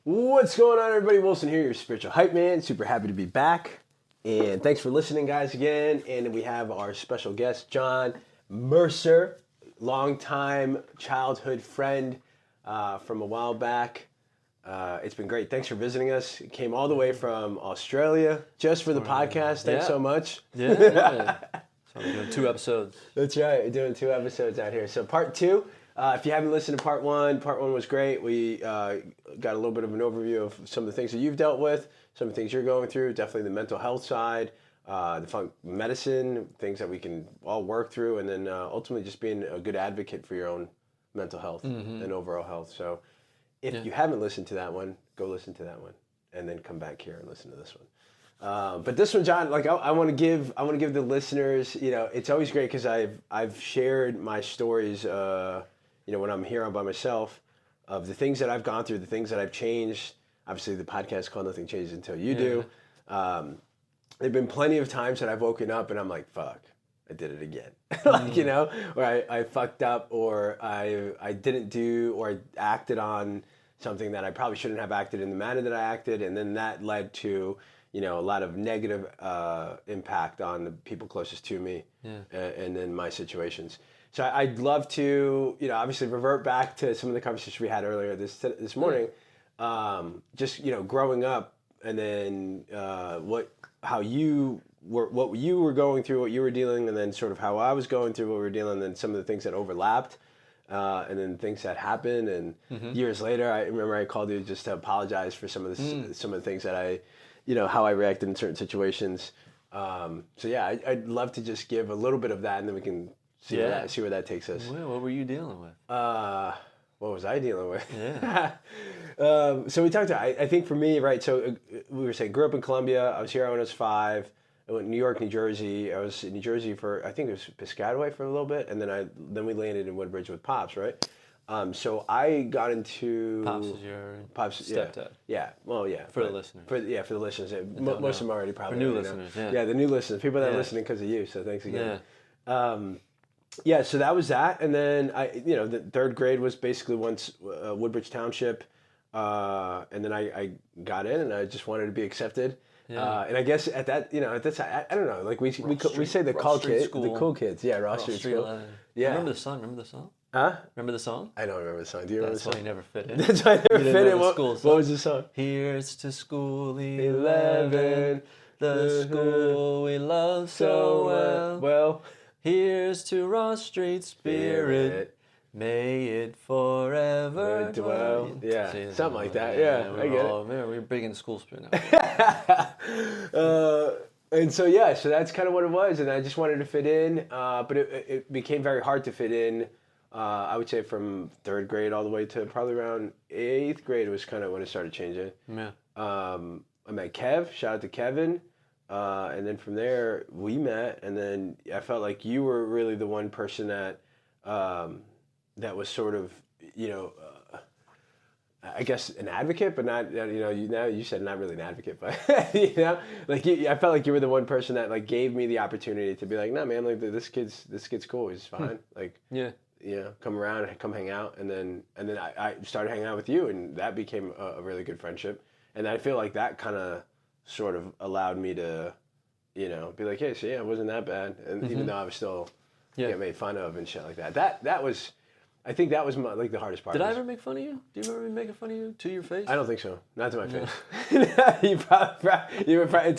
What's going on, everybody? Wilson here, your spiritual hype man. Super happy to be back. And thanks for listening, guys, again. And we have our special guest, John Mercer, longtime childhood friend from a while back. It's been great. Thanks for visiting us. Came all the way from Australia just for the podcast. Thanks so much. Yeah. So we're doing 2 episodes. That's right. We're doing 2 episodes out here. So part 2. If you haven't listened to part one was great. We got a little bit of an overview of some of the things that you've dealt with, some of the things you're going through, definitely the mental health side, the funk medicine, things that we can all work through, and then ultimately just being a good advocate for your own mental health and overall health. So if you haven't listened to that one, go listen to that one, and then come back here and listen to this one. But this one, John, like I want to give the listeners, it's always great because I've shared my stories, when I'm here all by myself, of the things that I've gone through, the things that I've changed. Obviously, the podcast is called Nothing Changes Until You Do. There've been plenty of times that I've woken up and I'm like, fuck, I did it again. Or I fucked up, or I didn't do, or I acted on something that I probably shouldn't have acted in the manner that I acted, and then that led to a lot of negative impact on the people closest to me and in my situations. So I'd love to, obviously revert back to some of the conversations we had earlier this morning, just, growing up, and then what you were going through, what you were dealing, and then sort of how I was going through what we were dealing, and then some of the things that overlapped, and then things that happened. And years later, I remember I called you just to apologize for some of the things that I, how I reacted in certain situations. I'd love to just give a little bit of that, and then we can see where that takes us. Well, what were you dealing with? What was I dealing with? Yeah. So we talked about, I think for me, right, so we were saying, grew up in Columbia. I was here when I was 5. I went to New York, New Jersey. I was in New Jersey for, I think it was Piscataway for a little bit, and then we landed in Woodbridge with Pops, right? So I got into... Pops is your stepdad. Yeah. Well, yeah. For the listeners. For the listeners. Most of them already probably... For new listeners, Yeah, the new listeners. People that are listening because of you, so thanks again. Yeah. So that was that. And then, the 3rd grade was basically once Woodbridge Township. And then I got in, and I just wanted to be accepted. Yeah. And I guess at that, I don't know, like we say the cool kids. Yeah, Ross Street School. 11. Yeah. Remember the song? Huh? Remember the song? I don't remember the song. Do you remember the song? That's why you never fit in. That's why I never fit in. What was the song? Here's to school 11, the school we love so well. Well, here's to Ross Street Spirit, may it forever dwell. Yeah, something like that. Yeah, I get it. We're big in school spirit now. And so that's kind of what it was, and I just wanted to fit in, but it became very hard to fit in. I would say from 3rd grade all the way to probably around 8th grade was kind of when it started changing. Yeah. I met Kev. Shout out to Kevin. And then from there we met, and then I felt like you were really the one person that that was sort of, I guess an advocate, but not, now you said not really an advocate, but I felt like you were the one person that like gave me the opportunity to be like, no man, like this kid's cool, he's fine. Like, come around, come hang out, and then I started hanging out with you, and that became a really good friendship, and I feel like that kind of sort of allowed me to, be like, hey, so it wasn't that bad, and even though I was still get made fun of and shit like that. That was, I think that was like the hardest part. Did I ever make fun of you? Do you remember me making fun of you to your face? I don't think so. Not to my face. It's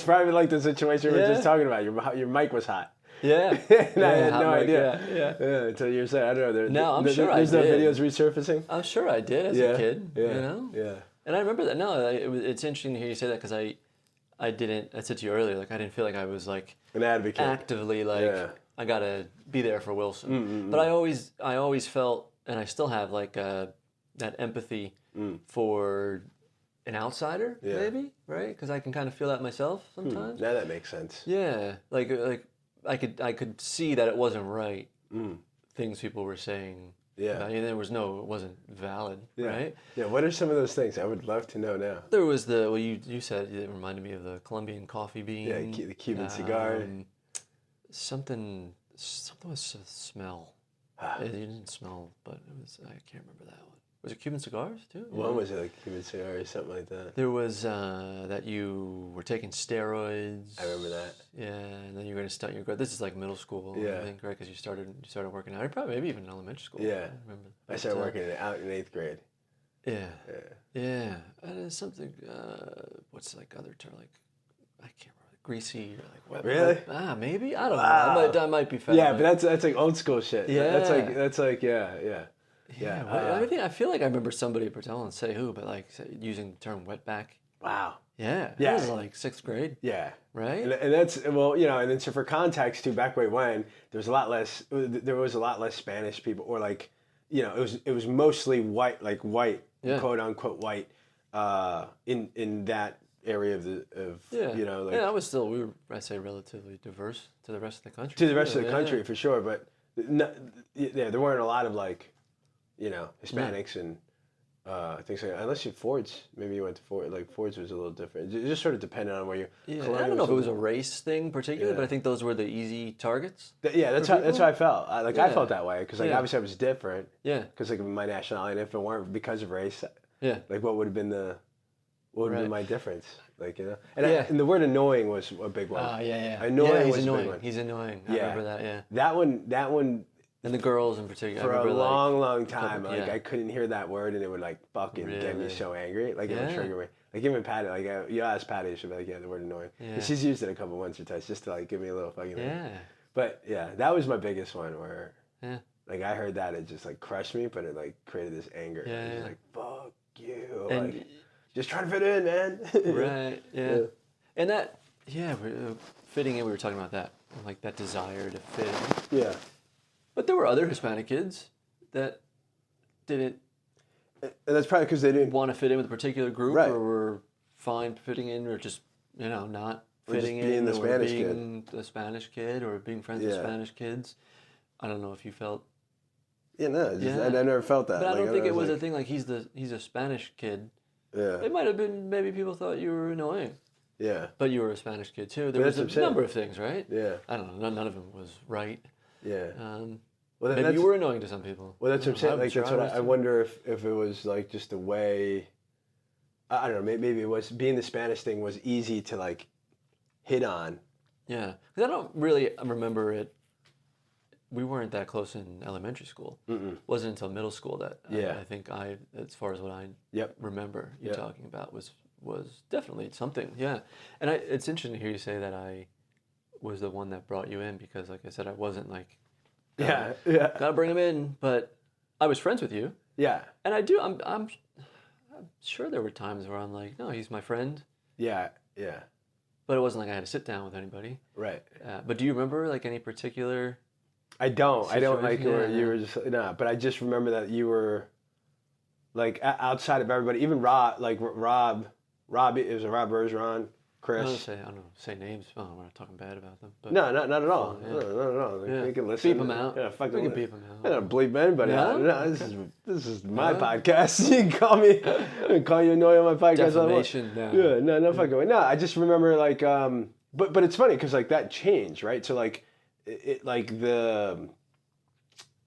probably like the situation we were just talking about. Your mic was hot. Yeah. And I had no idea. Yeah. Until you were saying, I don't know. I'm sure there's no videos resurfacing. I'm sure I did as a kid. Yeah. Yeah. And I remember that. No, it's interesting to hear you say that, because I said to you earlier, like I didn't feel like I was like an advocate actively like I gotta be there for Wilson. But I always felt, and I still have, like that empathy for an outsider, maybe, right? Because I can kind of feel that myself sometimes. Now that makes sense. Yeah, like I could see that it wasn't right. Things people were saying. Yeah. It wasn't valid, right? Yeah, what are some of those things? I would love to know now. There was you said, it reminded me of the Colombian coffee bean. Yeah, the Cuban cigar. Something with smell. It didn't smell, but it was, I can't remember that one. Was it Cuban cigars too? One was like Cuban cigar or something like that. There was that you were taking steroids. I remember that. Yeah, and then you were going to start your growth. This is like middle school, Yeah. I think, right? Because you started working out. Or probably maybe even elementary school. Yeah. I remember. I started working out in 8th grade. Yeah. Yeah. Yeah. And it's something. What's like other term? Like I can't remember. Greasy or like what? Really? Maybe I don't Wow. know. I might be fat. Yeah, but that's like old school shit. Yeah. That's like yeah. I feel like I remember somebody, I won't say who, but like using the term wetback. Wow. Yeah. Yeah. It was like 6th grade. Yeah. Right? And that's, well, you know, and then so for context too, back way when, there was a lot less Spanish people, or like, you know, it was mostly white, Yeah. quote unquote white, in that area you know, like. Yeah, we were, I'd say, relatively diverse to the rest of the country. To the rest of the country, for sure, but there weren't a lot of like, you know, Hispanics and things like that. Unless Ford's, maybe you went to Ford. Like Ford's was a little different. It just sort of depended on where you. Yeah, I don't know if it was a race thing particularly, but I think those were the easy targets. That's how I felt. I felt that way because obviously I was different. Yeah. Because like my nationality, and if it weren't because of race, like what would have been my difference? Like, you know, and Yeah. and the word annoying was a big one. Annoying was he's a annoying. big one. He's annoying. I remember that. Yeah. That one. And the girls in particular. For I remember, a long time, yeah. like I couldn't hear that word, and it would like fucking get me Really? so angry. Like it would trigger me. Like even Patty, like you ask Patty, she'll be like, "Yeah, the word annoying." Yeah. And she's used it once or twice just to like give me a little fucking. Yeah. But yeah, that was my biggest one where. Yeah. Like I heard that, it just like crushed me, but it like created this anger. Yeah. It was like fuck you, And like just trying to fit in, man. Right. Yeah. And that, fitting in. We were talking about that, like that desire to fit in. Yeah. But there were other Hispanic kids that didn't And that's probably because they didn't want to fit in with a particular group, Right. or were fine fitting in, or just not Or just fitting being in, the or Spanish being the Spanish kid, or being friends with Yeah. Spanish kids. I don't know if you felt. Yeah, no, I never felt that. But I don't think it was like, a thing like he's a Spanish kid. Yeah. It might have been, maybe people thought you were annoying, Yeah. but you were a Spanish kid too. There But was that's a what I'm number of things, right? Yeah. I don't know. None of them was right. Yeah. Well, maybe you were annoying to some people. Well, that's what I'm saying. Like that's what was I wonder if it was like just the way. I don't know. Maybe it was being the Spanish thing was easy to like hit on. Yeah, because I don't really remember it. We weren't that close in elementary school. It wasn't until middle school that I think as far as what I remember you talking about, was definitely something. Yeah, and it's interesting to hear you say that I was the one that brought you in, because, like I said, I wasn't like, gotta bring him in, but I was friends with you. Yeah. And I do. I'm sure there were times where I'm like, no, he's my friend. Yeah. Yeah. But it wasn't like I had to sit down with anybody. Right. But do you remember like any particular? I don't like situation? where you were just but I just remember that you were like outside of everybody, even Rob, it was Rob Bergeron, Chris. I don't know, say names. Oh, we're not talking bad about them. But No, not at all. Yeah. No, not at all. Yeah. You can listen. Beep them out. Yeah, fucking. We can beep them out. I don't bleep anybody out. No? No, this is my podcast. You can call me, I can call you annoying on my podcast. Defamation. No. Yeah, no fucking way. No, I just remember like, but it's funny because like that changed, right? So like, it like the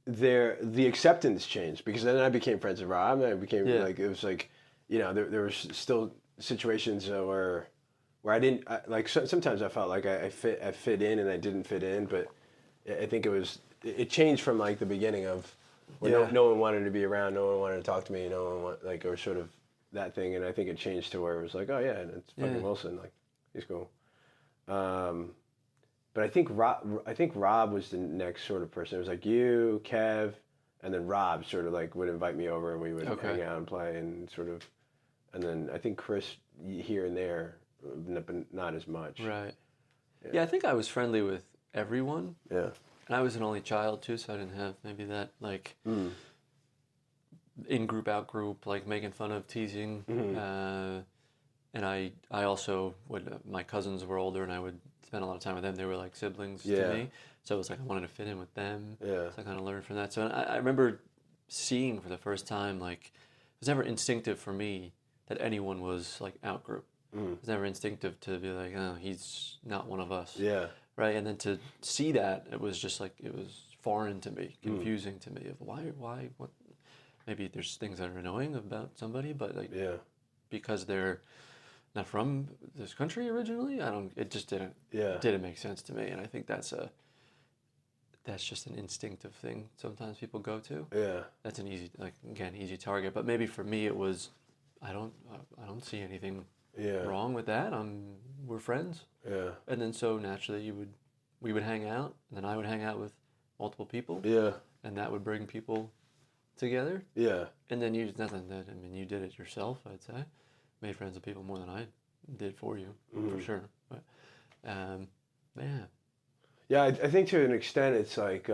acceptance changed, because then I became friends with Rob, and I became like, it was like, there was still situations where I didn't sometimes I felt like I fit in and I didn't fit in, but I think it changed from like the beginning of where no one wanted to be around, no one wanted to talk to me, no one or sort of that thing, and I think it changed to where it was like, oh yeah, and it's fucking Wilson, like he's cool. But I think Rob was the next sort of person. It was like you, Kev, and then Rob sort of like would invite me over, and we would hang out and play and sort of, and then I think Chris here and there, but not as much. Right. Yeah, I think I was friendly with everyone. Yeah. And I was an only child too, so I didn't have maybe that like in group, out group, like making fun of, teasing. And I also my cousins were older, and I would spend a lot of time with them. They were like siblings to me, so it was like I wanted to fit in with them. Yeah. So I kind of learned from that. So I remember seeing for the first time, like it was never instinctive for me that anyone was like out group. It was never instinctive to be like, oh, he's not one of us. Yeah. Right. And then to see that, it was just like, it was foreign to me, confusing to me, of why, what. maybe there's things that are annoying about somebody, but like Yeah. because they're not from this country originally, it just didn't make sense to me. And I think that's just an instinctive thing sometimes people go to. Yeah. That's an easy target. But maybe for me it was, I don't see anything wrong with that. We're friends. Yeah. And then so naturally we would hang out, and then I would hang out with multiple people. Yeah. And that would bring people together. Yeah. And then you did it yourself, I'd say. Made friends with people more than I did for you, for sure. But yeah. Yeah, I think to an extent it's like you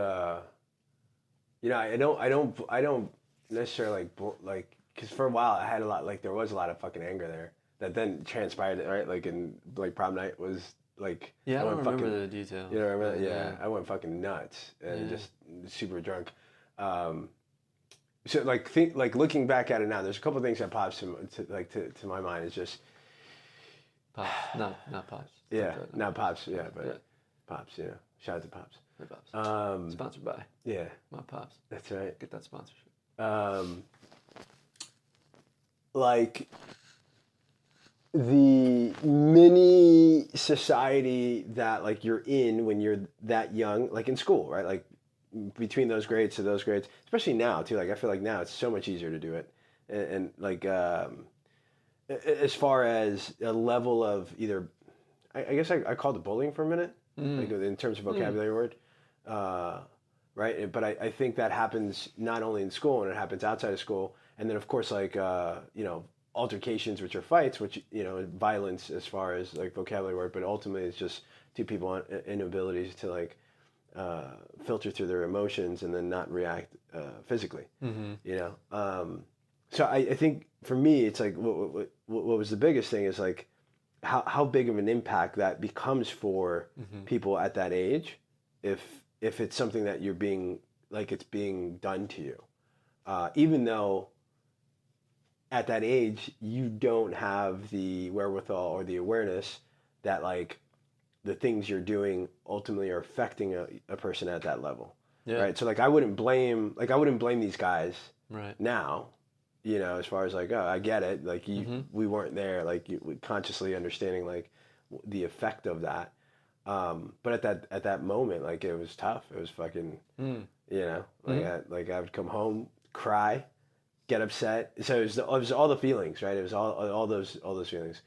know, I don't necessarily like because for a while I had a lot, like there was a lot of fucking anger there that then transpired, right? Like in like prom night was like, yeah, I don't remember the details. You know, remember? Yeah, I went fucking nuts and just super drunk. So like looking back at it now, there's a couple of things that pops to my mind. Is just Pops, not Pops. Yeah, not Pops. Yeah, but Pops. You know, shout out to Pops. Hey, Pops. Sponsored by. Yeah, my Pops. That's right. Get that sponsorship. Like the mini society that like you're in when you're that young, like in school, right? Like between those grades to those grades, especially now too. Like I feel like now it's so much easier to do it, and like as far as a level of either, I guess I called it bullying for a minute, like in terms of vocabulary word, right? But I think that happens not only in school, and it happens outside of school, and then of course like you know, altercations, which are fights, which, you know, violence as far as like vocabulary word, but ultimately it's just two people inabilities to like filter through their emotions and then not react physically, you know. So I think for me it's like what was the biggest thing is like how big of an impact that becomes for people at that age if it's something that you're being like it's being done to you, even though at that age you don't have the wherewithal or the awareness that like the things you're doing ultimately are affecting a person at that level, right? So like I wouldn't blame these guys now, you know, as far as like, oh, I get it, like we weren't there, like you consciously understanding like the effect of that, but at that moment, like it was tough, it was fucking you know, like I would come home, cry, get upset. So it was all the feelings, right? It was all those feelings,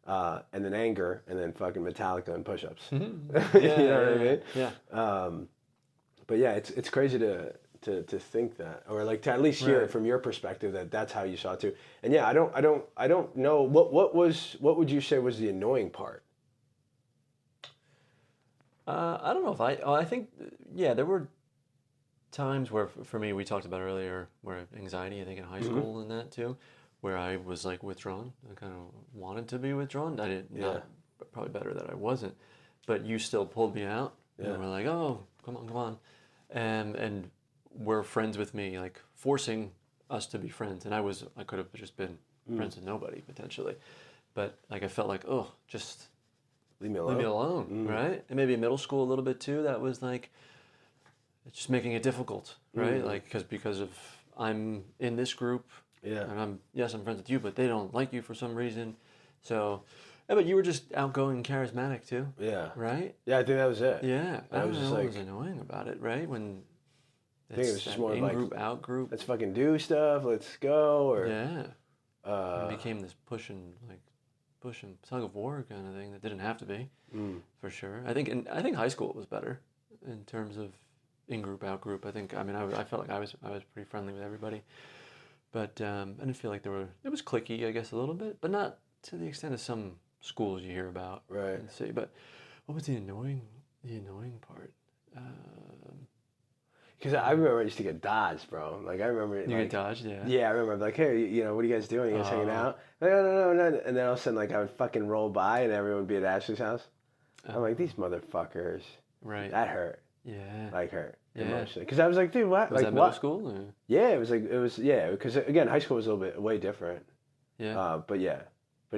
and then anger, and then fucking Metallica and push-ups. You know what I mean? Yeah. But yeah, it's crazy to think that, or like to at least hear it from your perspective that that's how you saw it too. And yeah, I don't know what would you say was the annoying part? I don't know if I think there were times where for me, we talked about earlier, where anxiety, I think in high school and that too, where I was like withdrawn. I kind of wanted to be withdrawn. I didn't, probably better that I wasn't, but you still pulled me out. And we're like, oh, come on. And were friends with me, like forcing us to be friends. And I could have just been friends with nobody potentially. But like, I felt like, oh, just leave me alone. Right? And maybe in middle school a little bit too, that was like, it's just making it difficult, right? Like, because of I'm in this group, and I'm friends with you, but they don't like you for some reason. So, but you were just outgoing and charismatic too. Yeah. Right? Yeah, I think that was it. Yeah. I was just like, what was annoying about it, right? When I think it was just more in like group, out group. Let's fucking do stuff. Let's go. Or it became this push and tug of war kind of thing that didn't have to be, for sure. I think high school was better in terms of in group, out group. I felt like I was pretty friendly with everybody, but I didn't feel like it was cliquey, I guess, a little bit, but not to the extent of some schools you hear about, right? And see, but what was the annoying part? Because I remember I used to get dodged, bro. Like I remember you get dodged, yeah. Yeah, I remember like, hey, you know, what are you guys doing? You guys hanging out? Like, no. And then all of a sudden, like I would fucking roll by, and everyone would be at Ashley's house. I'm like, these motherfuckers. Right. That hurt. Yeah. Like hurt emotionally. Because I was like, dude, what? Was like that middle school? Or? Yeah, it was because again, high school was a little bit way different. Yeah. But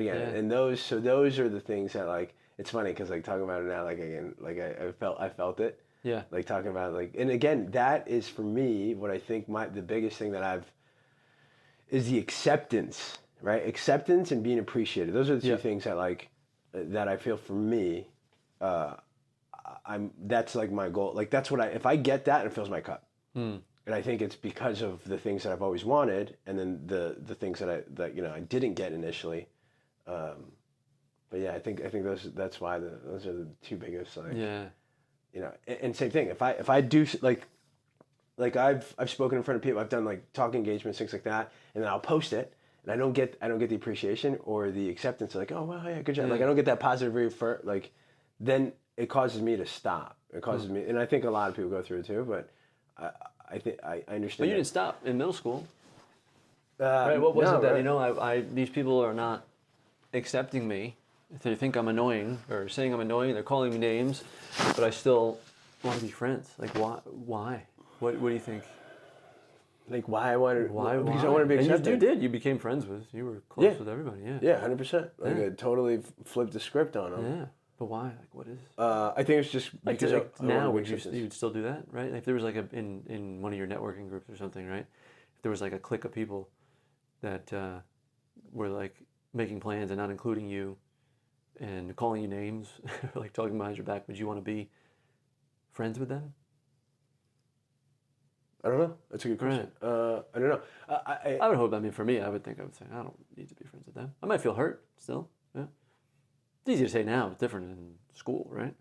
again, and those are the things that like, it's funny because like talking about it now, like again, like I felt it. Yeah. Like talking about like, and again, that is for me what I think the biggest thing that I've is the acceptance, right? Acceptance and being appreciated. Those are the two things that I feel for me. That's like my goal. Like that's what if I get that, it fills my cup. And I think it's because of the things that I've always wanted, and then the things that I didn't get initially. But yeah, I think that's why those are the two biggest and same thing. If I do like I've spoken in front of people, I've done like talk engagements, things like that, and then I'll post it, and I don't get the appreciation or the acceptance. Like, oh well, yeah, good job. Like I don't get that positive review then it causes me to stop. It causes me, and I think a lot of people go through it too. But I think I understand. But you didn't stop in middle school, right? What was it that I these people are not accepting me? If they think I'm annoying or saying I'm annoying, they're calling me names, but I still want to be friends. Like why? What do you think? Like why I wanted? Why? Because I want to be accepted. And you did. You became friends with. You were close with everybody. Yeah. Yeah, 100%. Like I totally flipped the script on them. Yeah. But why? Like what is? I think it's just like because now would you would still do that, right? If there was like in one of your networking groups or something, right? If there was like a clique of people that were like making plans and not including you and calling you names, like talking behind your back, would you want to be friends with them? I don't know. That's a good question. Right. I don't know. I would hope. I mean, for me, I would say I don't need to be friends with them. I might feel hurt still. Yeah. It's easy to say now. It's different in school, right?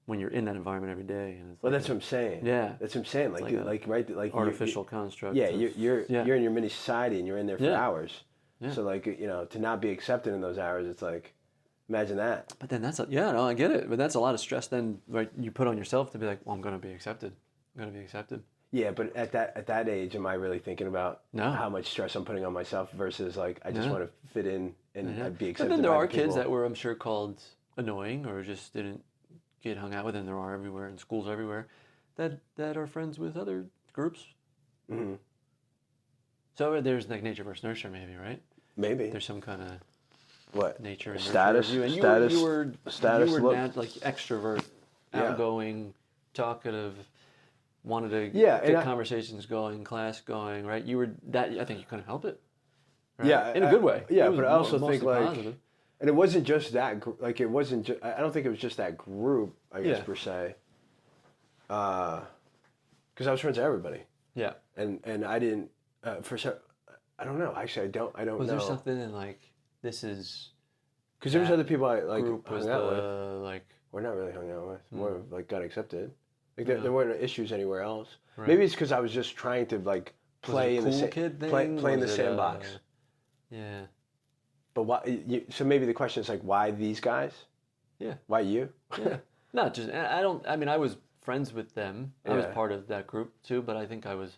When you're in that environment every day, and it's that's what I'm saying. Yeah, that's what I'm saying. Like artificial construct. Yeah, you're in your mini society, and you're in there for hours. Yeah. So to not be accepted in those hours, it's like, imagine that. But then I get it. But that's a lot of stress. Then, right, you put on yourself to be like, well, I'm going to be accepted. I'm going to be accepted. Yeah, but at that age, am I really thinking about how much stress I'm putting on myself versus like I just want to fit in and be accepted? But then there are kids that were, I'm sure, called annoying or just didn't get hung out with, and there are everywhere in schools everywhere that are friends with other groups. Mm-hmm. So there's like nature versus nurture, maybe, right? Maybe there's some kind of nature and status. You. And status. You were like extrovert, outgoing, talkative. Wanted to get conversations going, class going, right? You were that. I think you couldn't help it. Right? Yeah, in a good way. Yeah, but I also think like, positive. And it wasn't just that. Like it wasn't. I don't think it was just that group. I guess per se. Because I was friends with everybody. Yeah. And I didn't. I don't know. Actually, I don't know. Was there something in like this is? Because there was other people I like group hung was out the with. like. We're not really hung out with. More of, like got accepted. Like there weren't issues anywhere else. Right. Maybe it's because I was just trying to like play in the sandbox. Yeah. But why? So maybe the question is like, why these guys? Yeah. Why you? Yeah. Not just. I don't. I mean, I was friends with them. I was part of that group too. But I think I was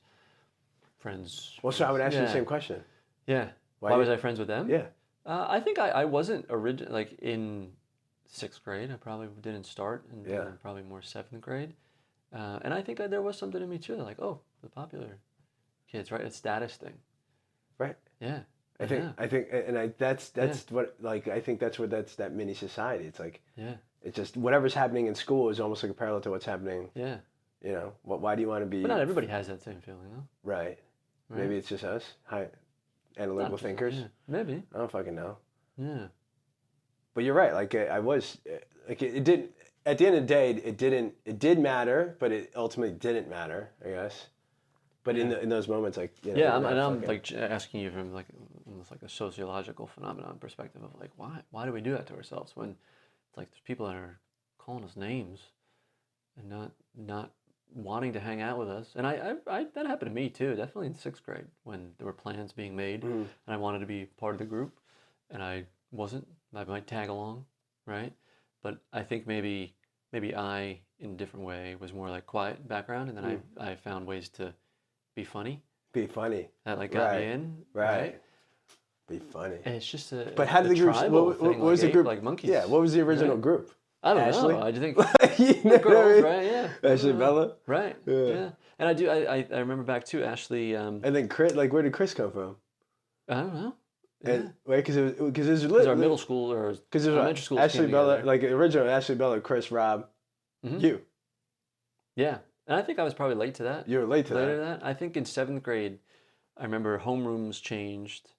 friends. Well, so I would ask you the same question. Yeah. Why was I friends with them? Yeah. I think I wasn't like in 6th grade. I probably didn't start until probably more 7th grade. And I think there was something in me too, like, oh, the popular kids, right? A status thing, right? Yeah, I think, and that's what like I think that's that mini society. It's like it's just whatever's happening in school is almost like a parallel to what's happening. Yeah, why do you want to be? But not everybody has that same feeling, though. Right. Maybe it's just us, analytical thinkers. Yeah. Maybe. I don't fucking know. Yeah. But you're right. Like I was, like it didn't. At the end of the day, it did matter, but it ultimately didn't matter, I guess. But in those moments, like I'm like asking you from like almost like a sociological phenomenon perspective of like why do we do that to ourselves when it's like there's people that are calling us names and not wanting to hang out with us. And I that happened to me too, definitely in 6th grade when there were plans being made and I wanted to be part of the group and I wasn't. I might tag along, right? But I think maybe I, in a different way, was more like quiet background, and then I found ways to be funny. Be funny. That like got me in. Right. Be funny. And it's just a. But how did the group? What was the group? Like monkeys. Yeah. What was the original group? I don't Ashley? know. I just think girls, right? Yeah. Ashley, Bella. Right. Yeah. And I remember back to Ashley. And then Chris. Like, where did Chris come from? I don't know. And because it was our middle school or elementary school. Ashley, Bella, like original Ashley, Bella, Chris, Rob, you. Yeah, and I think I was probably late to that. You were later to that. I think in 7th grade, I remember homerooms changed,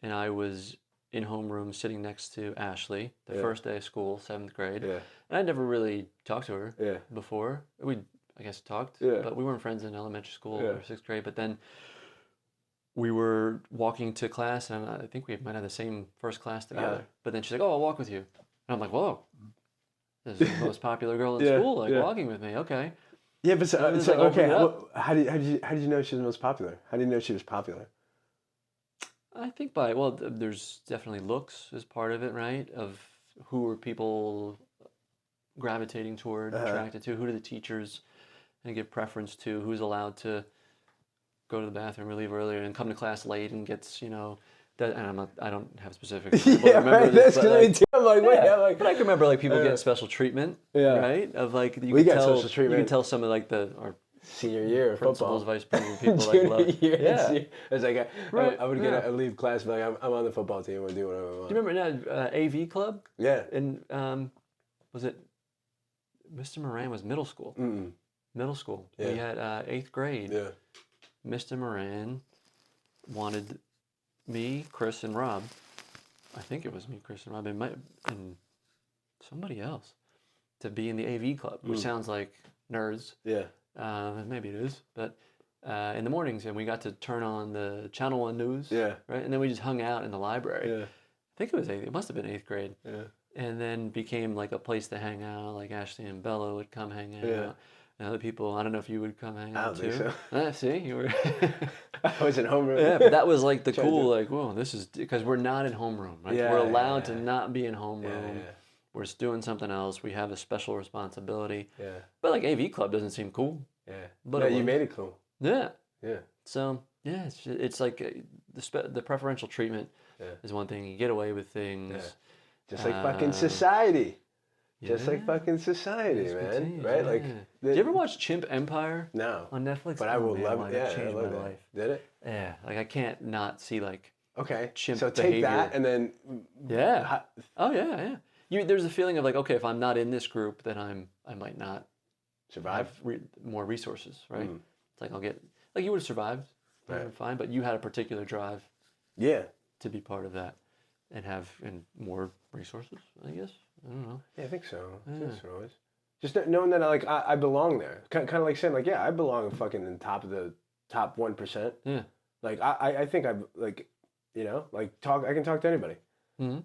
and I was in homeroom sitting next to Ashley the first day of school, 7th grade. Yeah. And I never really talked to her Yeah. before. We, I guess, talked, Yeah. but we weren't friends in elementary school Yeah. or 6th grade. But then we were walking to class, and I think we might have the same first class together. But then she's like, "Oh, I'll walk with you." And I'm like, "Whoa, this is the most popular girl in school, like walking with me. Okay." Yeah, but so like, okay. open it How did you know she was the most popular? How did you know she was popular? I think there's definitely looks as part of it, right? Of who are people gravitating toward, attracted to, who do the teachers and give preference to, who's allowed to go to the bathroom or leave earlier and come to class late and gets, that, and I don't have specifics. Yeah, right. That's good. I'm like, wait, but I can remember like people getting special treatment, right? Of like we got special treatment. You can tell some of like our senior year principals, football, vice principals, people like love. Yeah, it's like I would get a leave class, but like I'm on the football team. We'll do whatever I want. Do you remember that AV club? Yeah. And was it Mr. Moran was middle school? Middle school. Yeah. We had 8th grade. Yeah. Mr. Moran wanted me, Chris, and Rob. I think it was me, Chris, and Rob, and somebody else to be in the AV club, which sounds like nerds. Yeah. Maybe it is, but in the mornings, and we got to turn on the Channel 1 news. Yeah. Right, and then we just hung out in the library. Yeah. I think it was it must have been 8th grade. Yeah. And then became like a place to hang out. Like Ashley and Bella would come hang out. Yeah. And other people, I don't know if you would come hang out too. I don't think so. See, you were. I was in homeroom. Yeah, but that was like the cool, like, whoa, this is, because we're not in homeroom, right? Yeah, We're allowed to not be in homeroom. Yeah. We're just doing something else. We have a special responsibility. Yeah. But like AV Club doesn't seem cool. Yeah. But no, you made it cool. Yeah. Yeah. So, yeah, it's like the preferential treatment is one thing. You get away with things. Yeah. Just like fucking society. Just Yeah. like fucking society, man. Right? Like, did you ever watch Chimp Empire? No. On Netflix? But I will love it. Yeah, changed I love my it. life. Did it? Yeah, like I can't not see like Okay. chimp so take behavior. that and then. Yeah. Oh yeah, yeah. There's a feeling of like, okay, if I'm not in this group, then I might not survive. Have more resources, right? It's like I'll get like you would have survived, fine, but you had a particular drive. Yeah. To be part of that, and have more resources, I guess. I don't know. Yeah, I think so. Just knowing that I belong there. Kind of like saying like, yeah, I belong fucking in the top 1%. Yeah. Like I think I'm like, like I can talk to anybody. Mm-hmm.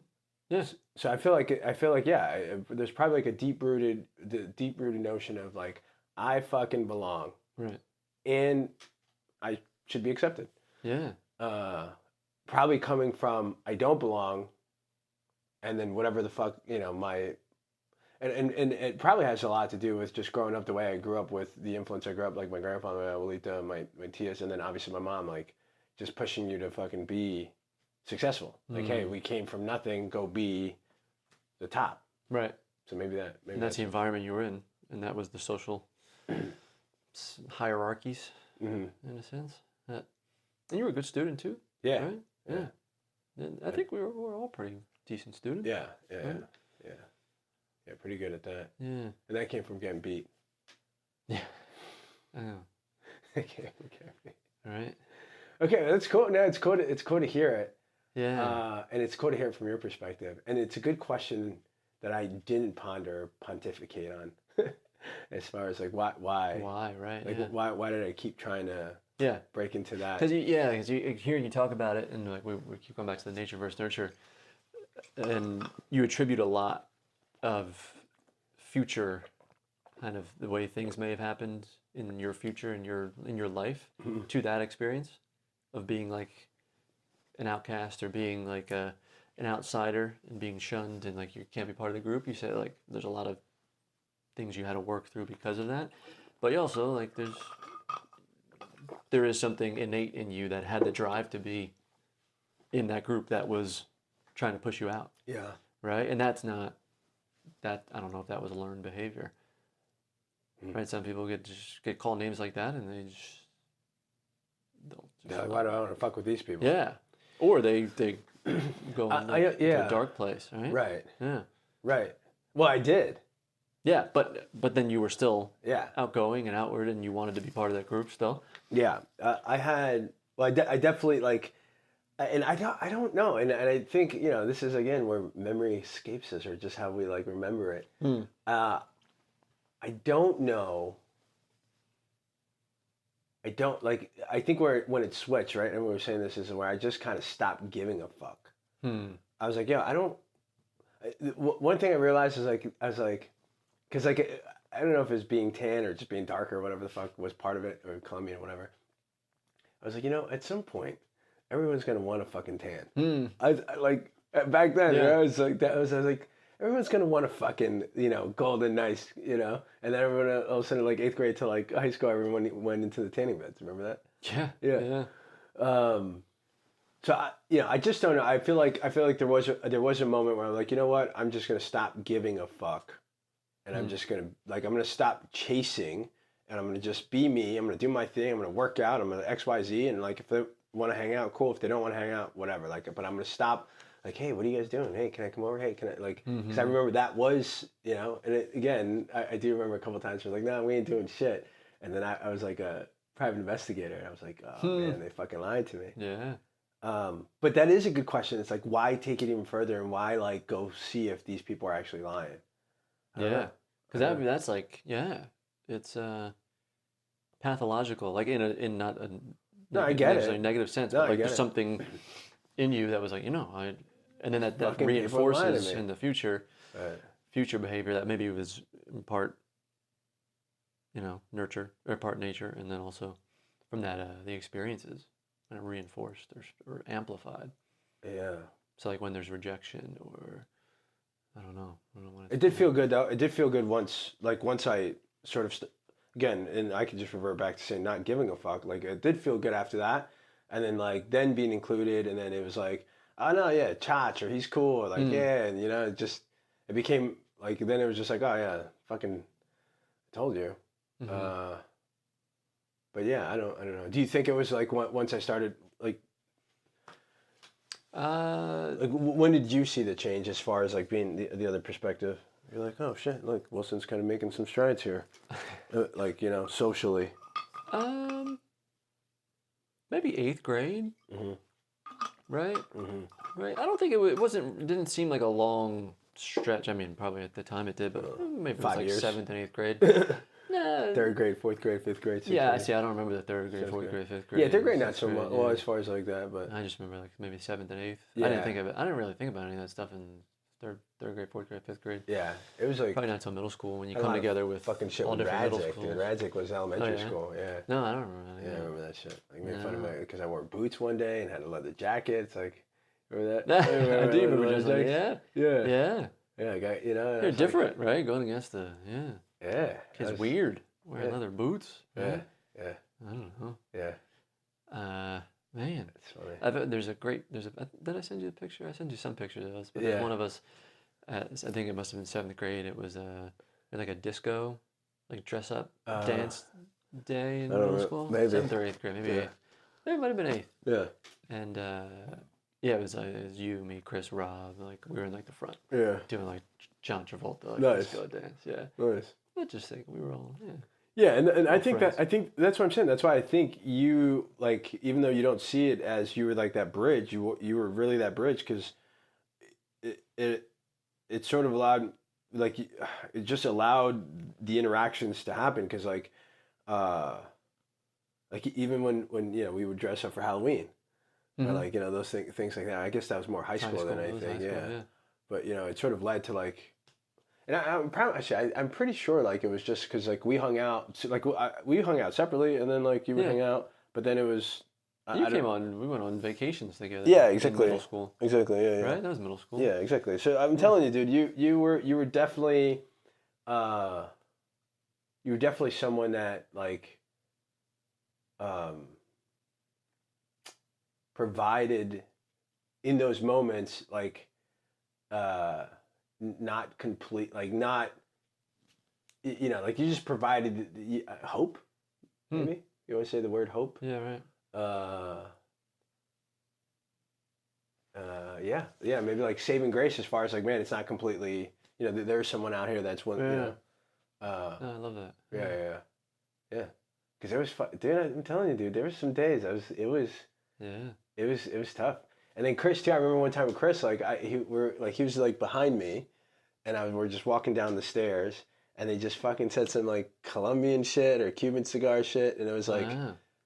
Yes. So I feel like yeah, there's probably like a deep rooted notion of like I fucking belong. Right. And I should be accepted. Yeah. Probably coming from I don't belong. And then whatever the fuck, my... And it probably has a lot to do with just growing up the way I grew up, with the influence I grew up, like my grandfather, my abuelita, my tias, and then obviously my mom, like, just pushing you to fucking be successful. Like, hey, we came from nothing, go be the top. Right. So maybe and that's the environment you were in, and that was the social hierarchies, in a sense. And you were a good student, too. Yeah. Right? Yeah. And I think we were all pretty decent students. Yeah. Right? Yeah, pretty good at that. Yeah. And that came from getting beat. Yeah. I know. It came from getting beat. All right. Okay, that's cool. No, it's cool to hear it. Yeah. And it's cool to hear it from your perspective. And it's a good question that I didn't pontificate on. As far as like why? Why, right? Like why did I keep trying to break into that? Because here you talk about it, and like we keep going back to the nature versus nurture, and you attribute a lot of future, kind of the way things may have happened in your future, in your life, to that experience of being like an outcast or being like an outsider and being shunned and like you can't be part of the group. You say like there's a lot of things you had to work through because of that, but you also like there is something innate in you that had the drive to be in that group that was trying to push you out. Yeah. Right? And that's not that, I don't know if that was learned behavior. Right? Some people get called names like that and they just why do I want to fuck with these people? Yeah. Or they go into a dark place, right? Right. Yeah. Right. Well, I did. Yeah, but then you were still outgoing and outward, and you wanted to be part of that group still. Yeah, I had Well, I definitely like, and I don't know, and I think this is again where memory escapes us, or just how we like remember it. I don't know. I don't like. I think when it switched, right, and we were saying this is where I just kind of stopped giving a fuck. I was like, I don't. One thing I realized is like I was like, because like I don't know if it's being tan or just being darker or whatever the fuck was part of it, or Colombian or whatever. I was like, at some point, everyone's gonna want a fucking tan. I like back then. Yeah. Right? I was like, I was like, everyone's gonna want a fucking golden nice, and then everyone all of a sudden like 8th grade to like high school, everyone went into the tanning beds. Remember that? Yeah. So I just don't know. I feel like there was a moment where I'm like, you know what? I'm just gonna stop giving a fuck, and I'm just gonna I'm gonna stop chasing, and I'm gonna just be me. I'm gonna do my thing. I'm gonna work out. I'm gonna XYZ, and like if they want to hang out, cool. If they don't want to hang out, whatever. Like, but I'm gonna stop. Like, hey, what are you guys doing? Hey, can I come over? Hey, can I like? Because I remember that was and again, I do remember a couple times where like, no, we ain't doing shit. And then I was like a private investigator, and I was like, oh man, they fucking lied to me. Yeah. But that is a good question. It's like, why take it even further, and why like go see if these people are actually lying? Yeah, because that's like it's pathological, like in not a no, I get necessarily it. negative sense, No, but I like get there's it. something in you that was like and then that Fucking people are lying to reinforces me. in the future behavior that maybe was in part nurture or part nature, and then also from that the experiences kind of reinforced or amplified. Yeah. So like when there's rejection or I don't know what It did feel good though. It did feel good once I sort of again, and I could just revert back to saying not giving a fuck. Like it did feel good after that, and then like then being included, and then it was like, oh no, yeah, Chach, or he's cool, or like yeah, and it became like then it was just like, oh yeah, fucking told you. But yeah, I don't know. Do you think it was like once I started like when did you see the change as far as like being the other perspective? You're like, oh shit, look, Wilson's kind of making some strides here, like socially. Maybe 8th grade, right? Right. I don't think it didn't seem like a long stretch. I mean, probably at the time it did, but maybe it was 5 like years. 7th and 8th grade. Nah. 3rd grade, 4th grade, 5th grade. 6th Yeah, grade. see, I don't remember the 3rd grade, 4th grade, 5th grade. Yeah, 3rd grade not 6th so grade, much. Well, as far as like that, but I just remember like maybe 7th and 8th. Yeah. I didn't think of it. I didn't really think about any of that stuff in third grade, 4th grade, 5th grade. yeah, it was like Probably not until middle school when you a come lot of together with fucking shit all with different middle Radzik. schools. Dude, Radzik was elementary school. Yeah. No, I don't remember that. Yeah, I remember that shit. Like made fun of No. me because I wore boots one day and had a leather jacket. It's like, remember I that? do remember leather just like, jackets? yeah. Yeah, I got They're different, right? Going against the Yeah, It's weird wearing leather boots. Right? Yeah, I don't know. yeah. Man, It's funny. Did I send you a picture? I sent you some pictures of us, but Yeah. there's one of us. I think it must have been 7th grade. It was like a disco, like dress up dance day in middle school. maybe. 7th or 8th grade, maybe 8th. Maybe it might have been 8th. Yeah. And it was you, me, Chris, Rob. Like we were in like the front. Yeah. Doing like John Travolta, like Nice. disco dance. Yeah. Nice. I just think we were all Yeah, and I think friends. I think that's what I'm saying. That's why I think you like, even though you don't see it as you were like that bridge, you were really that bridge because it sort of allowed it just allowed the interactions to happen because like even when we would dress up for Halloween or like those things like that. I guess that was more high school than anything. Yeah. But it sort of led to like. And I'm proud. Actually, I'm pretty sure like it was just because like we hung out, we hung out separately, and then like you would hang out, but then it was. We went on vacations together. Yeah, exactly. In middle school. Exactly. Yeah. Right, that was middle school. Yeah, exactly. So I'm telling you, dude, you were definitely, someone that like, provided in those moments like, not complete, like not, like you just provided hope, maybe? You always say the word hope? Yeah, right. Yeah, maybe like saving grace as far as like, man, it's not completely, there's someone out here that's one, No, I love that. Yeah. Because there was, dude, I'm telling you, dude, there was some days it was tough. And then Chris too. I remember one time with Chris, like he was like behind me, and we're just walking down the stairs, and they just fucking said some like Colombian shit or Cuban cigar shit, and it was like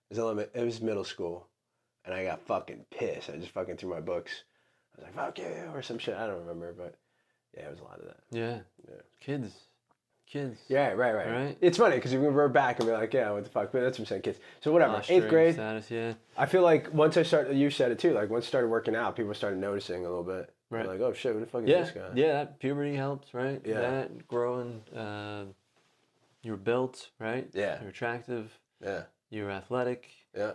it was middle school, and I got fucking pissed. I just fucking threw my books. I was like, fuck you, or some shit. I don't remember, but yeah, it was a lot of that. Yeah. Kids. Yeah, right. It's funny because you can revert back and be like, yeah, what the fuck? But that's what I'm saying, kids. So whatever, Posturing, 8th grade. Status, yeah. I feel like once I started, you said it too, like once I started working out, people started noticing a little bit. Right. They're like, oh shit, who the fuck is this guy? Yeah, that puberty helps, right? Yeah. That, growing, you were built, right? Yeah. You're attractive. Yeah. You were athletic. Yeah.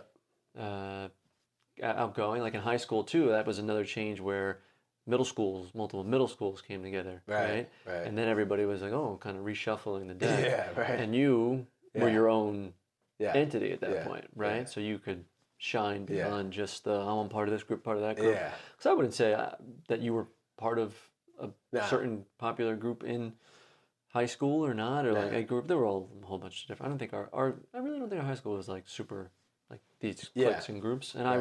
Outgoing. Like in high school too, that was another change where multiple middle schools came together, right? And then everybody was like, oh, kind of reshuffling the deck. Yeah, right. And you were your own entity at that point, right? Yeah. So you could shine beyond just I'm part of this group, part of that group. Yeah. Because I wouldn't say that you were part of a certain popular group in high school or not, or like a group. There were all a whole bunch of different. I don't think I really don't think our high school was like super like these cliques and groups. And I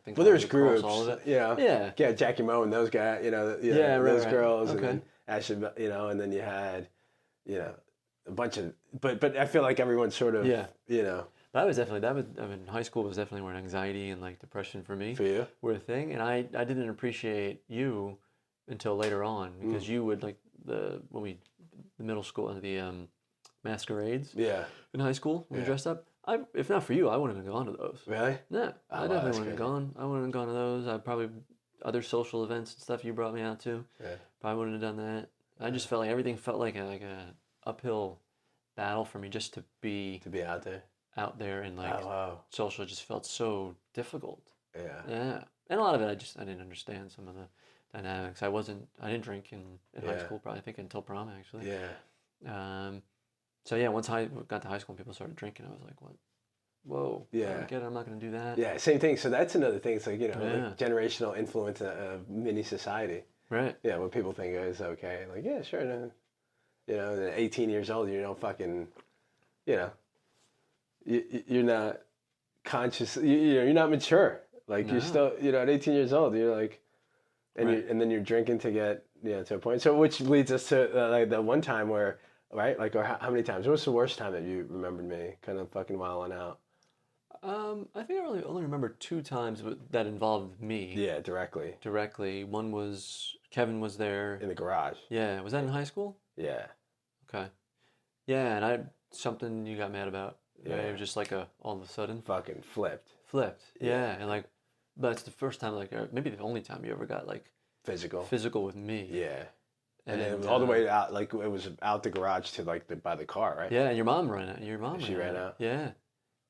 think there was groups, all of it. Yeah, Jackie Moe and those guys, those girls, and then Ashley, and then you had, a bunch of, but I feel like everyone sort of, That was high school was definitely where anxiety and like depression for me were a thing, and I didn't appreciate you until later on because you would like the middle school and the masquerades in high school when we dressed up. If not for you, I wouldn't have gone to those. Really? Yeah, I definitely wouldn't have gone. I wouldn't have gone to those. I probably other social events and stuff you brought me out to. Yeah. Probably wouldn't have done that. I just felt like everything felt like a uphill battle for me just to be out there and like social just felt so difficult. Yeah, and a lot of it I didn't understand some of the dynamics. I didn't drink in high school. Probably I think until prom actually. Yeah. So yeah, once I got to high school and people started drinking, I was like, what? Whoa. Yeah. I don't get it. I'm not going to do that. Yeah, same thing. So that's another thing. It's like, like generational influence of mini society. Right. Yeah, what people think is okay. Like, yeah, sure. No. At 18 years old, you don't fucking, you're not conscious. You're not mature. Like you're still, at 18 years old, you're like, and then you're drinking to get, to a point. So which leads us to like the one time where, right? Like, or how many times? What was the worst time that you remembered me kind of fucking wilding out? I think I only remember 2 times that involved me. Yeah, directly. One was Kevin was there in the garage. Yeah, was that in high school? Yeah. Okay. Yeah, and something you got mad about. Yeah. Right? It was just like all of a sudden. Fucking flipped. Yeah, and like, but it's the first time, like, maybe the only time you ever got like physical with me. Yeah. And then it was all the way out, like it was out the garage to like by the car, right? Yeah, and your mom ran out. She ran out. Yeah,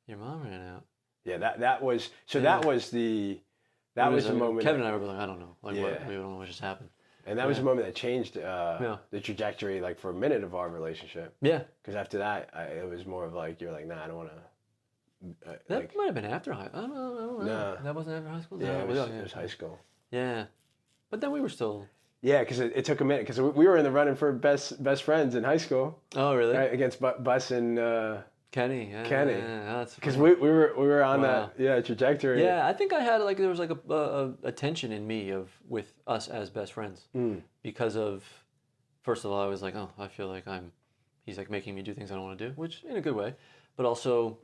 your mom ran out. Yeah, that was that was the moment. Kevin and I were like, I don't know, like what, we don't know what just happened. And that was the moment that changed the trajectory, like for a minute of our relationship. Yeah. Because after that, it was more of like you're like, nah, I don't want to. That might have been after high. I don't know. No, that wasn't after high school. Yeah, it was high school. Yeah, but then we were still. Yeah, because it took a minute because we were in the running for best friends in high school. Oh, really? Right, against Bus and Kenny. Yeah, Kenny. Yeah, because we were on that trajectory. Yeah, I think I had there was like a tension in me with us as best friends because of, first of all, I was like, oh, I feel like he's like making me do things I don't want to do, which in a good way, but also